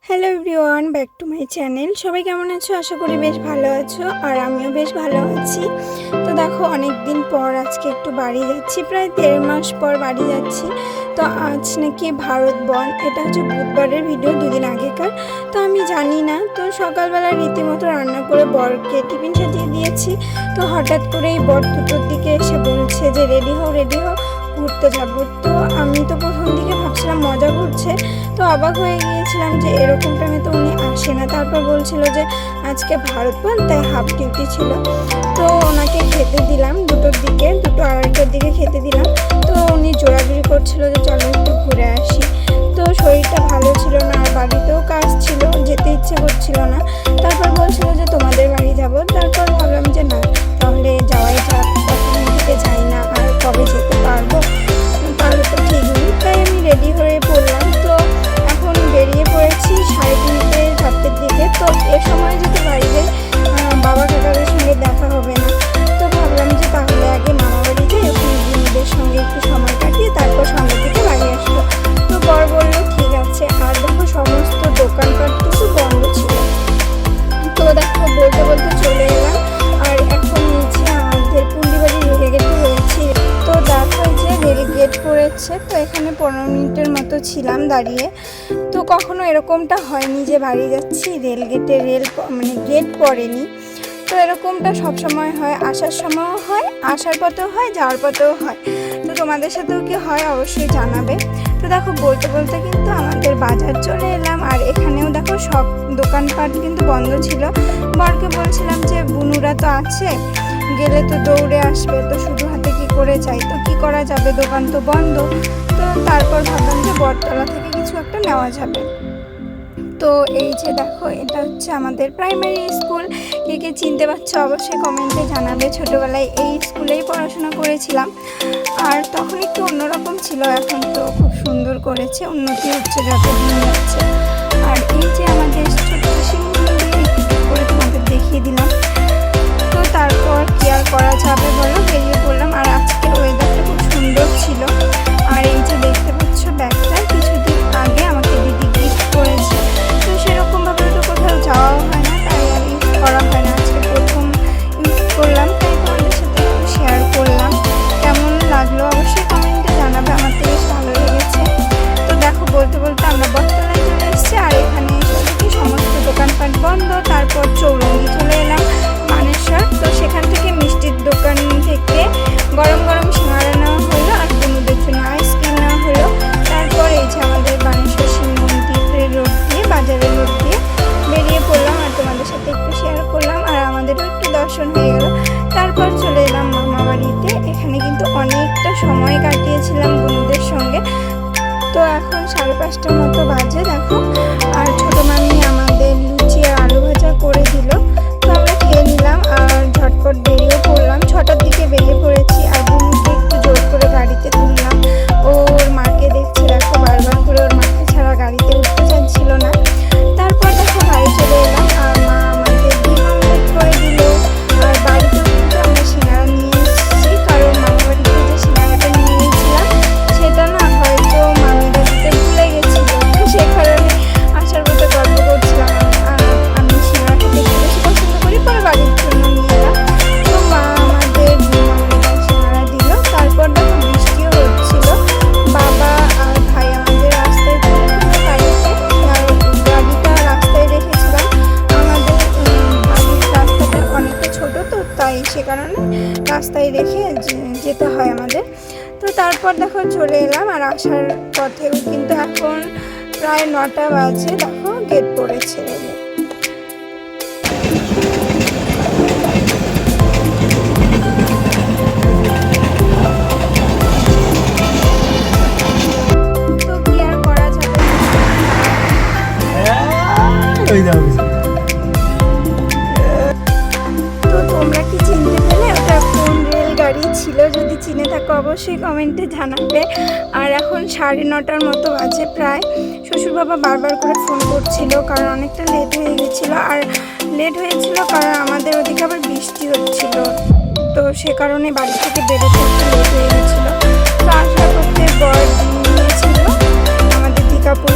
Hello everyone, back to my channel. সবাই কেমন আছো? আশা করি বেশ ভালো আছো, আর আমিও বেশ ভালো আছি। তো দেখো, অনেক দিন পর আজকে একটু বাড়ি যাচ্ছি, প্রায় 1.5 মাস পর বাড়ি যাচ্ছি। তো আজ নাকি ভারত বন, এটা হচ্ছে বুধবারের ভিডিও, 2 দিন আগেকার। তো আমি জানি না, তো সকালবেলা রীতিমতো রান্না করে বরকে টিফিন সাজিয়ে দিয়েছি। তো হঠাৎ করেই বর 2টোর দিকে এসে বলছে যে রেডি হও ঘুরতে যাবো। তো আমি তো প্রথম দিকে ভাবছিলাম মজা করছে, তো অবাক হয়ে গিয়েছিলাম যে এরকম টাইমে তো উনি আসে না। তারপর বলছিল যে আজকে ভারত বন, তাই হাফ ডিউটি ছিল। তো ওনাকে খেতে দিলাম 2টোর দিকে, 2টো আড়াইটার দিকে খেতে দিলাম। তো উনি জোরাজুরি করছিল যে চলো একটু ঘুরে আসি। তো শরীরটা ভালো ছিল না, আর বাড়িতেও কাজ ছিল, যেতে ইচ্ছে করছিল না। তারপর বলছিল যে তোমাদের বাড়ি যাব। তারপর ভাবলাম যে না, তাহলে যাওয়াই যাক, কতদিন থেকে যাই না, আর কবে যেতে পারবো, তাহলে তো ঠিক নেই। তাই আমি রেডি হয়ে পড়লাম। তো এখন বেরিয়ে পড়েছি 3:30 4টের দিকে। তো এ সময় যদি বাড়ি যাই, বাবা কাকাদের সঙ্গে দেখা হবে না। তো ভাবলাম যে তাহলে আগে মামা বাড়ি যাই, ওখানে দিদিদের সঙ্গে একটু সময় কাটিয়ে তারপর সন্ধ্যের দিকে বাড়ি আসবো। তো বর বললো ঠিক আছে। আর দেখো, সমস্ত দোকানপাট কিন্তু বন্ধ ছিল। তো দেখো, বলতে বলতে চলে এলাম। আর এখন নিচে আমাদের পুন্ডিবাড়ি রেলগেটে রয়েছি। তো দেখো যে রেলগেট করেছে, তো এখানে 15 মিনিটের মতো ছিলাম দাঁড়িয়ে। তো কখনো এরকমটা হয়নি যে বাড়ি যাচ্ছি রেলগেটে গেট পড়েনি। তো এরকমটা সবসময় হয়, আসার সময়ও হয়, আসার পথেও হয়, যাওয়ার পথেও হয়। তো তোমাদের সাথেও কি হয় অবশ্যই জানাবে। তো দেখো, বলতে বলতে কিন্তু আমাদের বাজার চলে এলাম। আর এখানেও দেখো সব দোকানপাট কিন্তু বন্ধ ছিল। বরকে বলছিলাম যে বুনুরা তো আছে, গেলে তো দৌড়ে আসবে, তো শুধু হাতে কি করে যাই, তো কি করা যাবে, দোকান তো বন্ধ। তো তারপর ভাবলাম যে বটতলা থেকে কিছু একটা নেওয়া যাবে। তো এই যে দেখো, এটা হচ্ছে আমাদের প্রাইমারি স্কুল। কে কে চিনতে পারছো অবশ্যই কমেন্টে জানাবে। ছোটোবেলায় এই স্কুলেই পড়াশোনা করেছিলাম, আর তখন একটু অন্যরকম ছিল, এখন তো খুব সুন্দর করেছে, উন্নতি হচ্ছে যত দিন যাচ্ছে। আর এই যে আমাদের ছোটো শিশু করে তোমাদের দেখিয়ে দিলাম। তো তারপর কি আর করা যাবে বলো, বেরিয়ে পড়লাম। আর আজকের ওয়েদারটা খুব সুন্দর ছিল। আর এই যে দেখতে পাচ্ছ ব্যাগটা, কিছুদিন আগে আমাকে দিদি গিফট করেছে। তো সেরকমভাবে তো কোথাও যাওয়া হয় না, তাই আর ইউজ করা হয় না। আজকে প্রথম ইউজ করলাম, তাই তোমাদের সাথে একটু শেয়ার করলাম। কেমন লাগলো অবশ্যই কমেন্টে জানাবে, আমার তো বেশ ভালো লেগেছে। তো দেখো, বলতে বলতে আমরা বটতলায় চলে এসেছি। আর এখানে এসে দেখি সমস্ত দোকানপাট বন্ধ। তারপর চৌরঙ্গি চলে এলাম, মানেশ্বর। তো সেখান থেকে মিষ্টির দোকান থেকে গরম গরম সিঙ্গারা নেওয়া হলো, আর বন্ধুদের জন্য আইসক্রিম নেওয়া হলো। তারপর এই যে আমাদের বানেশ্বর শিব মন্দিরের রোড দিয়ে, বাজারের রোড দিয়ে বেরিয়ে পড়লাম, আর তোমাদের সাথে একটু শেয়ার করলাম। আর আমাদেরও একটু দর্শন হয়ে গেল। তারপর চলে এলাম মামা বাড়িতে। এখানে কিন্তু অনেকটা সময় কাটিয়েছিলাম বন্ধুদের সঙ্গে। তো এখন 5:30টার মতো বাজে দেখো। আর ছোটো মামি আমাদের লুচি আর আলু ভাজা করে দিল। তো আমরা খেয়ে নিলাম, আর ঝটপট বেরিয়ে পড়লাম। 6টার দিকে বেরিয়ে পড়েছি। আর বুনুকে একটু জোর করে গাড়িতে তুললাম। ওর মাকে দেখছে, দেখো বারবার করে ওর মাকে ছাড়া গাড়িতে উঠতে চাচ্ছিল না। তারপর দেখো বাড়ি চলে এলাম, আর মা আমাকে ডিম অমলেট করে দিল। আর বাড়িতেও কিন্তু আমরা সিঙ্গারা নিয়ে এসেছি, কারণ মামা বাড়িতে যে সিঙ্গারাটা নিয়ে গেছিলাম সেটা না হয়তো মামিরা দিতে ভুলে গেছিলো। তো সে কারণে আসার পথে গল্প করছিলাম। আমি সিঙ্গারা খেতে একটু বেশি পছন্দ করি, পরে বাড়ির জন্য নিয়ে এলাম। তো মা আমাদের ডিম অমলেট সিঙ্গারা দিল। তারপর দেখো বৃষ্টিও হচ্ছিল। বাবা আর ভাই আমাদের রাস্তায় চলে গেল বাড়িতে, আর গাড়িটা রাস্তায় রেখেছিলাম। আমাদের বাড়ির রাস্তাটা অনেকটা ছোট, তো তাই সে কারণে রাস্তায় রেখে যেতে হয় আমাদের। তো তারপর দেখো চলে এলাম। আর আসার পথেও কিন্তু এখন প্রায় 9টা বাজে, দেখো গেট পড়েছে রেলে। তো কি আর করা যাবে। তো তোমরা কি চিনতে পেলে ওটা কোন রেলগাড়ি ছিল? যদি চিনে থাকো অবশ্যই কমেন্টে জানাবে। আর এখন 9:30টার মতো বাজে প্রায়। শ্বশুর বাবা বারবার করে ফোন করছিল, কারণ অনেকটা লেট হয়ে গেছিলো। আর লেট হয়েছিল কারণ আমাদের ওদিকে আবার বৃষ্টি হচ্ছিল, তো সে কারণে বাড়ি থেকে বেরোতে একটু লেট হয়ে গেছিলো। তো আসার পথে বর নিয়েছিল আমাদের দীঘাপুর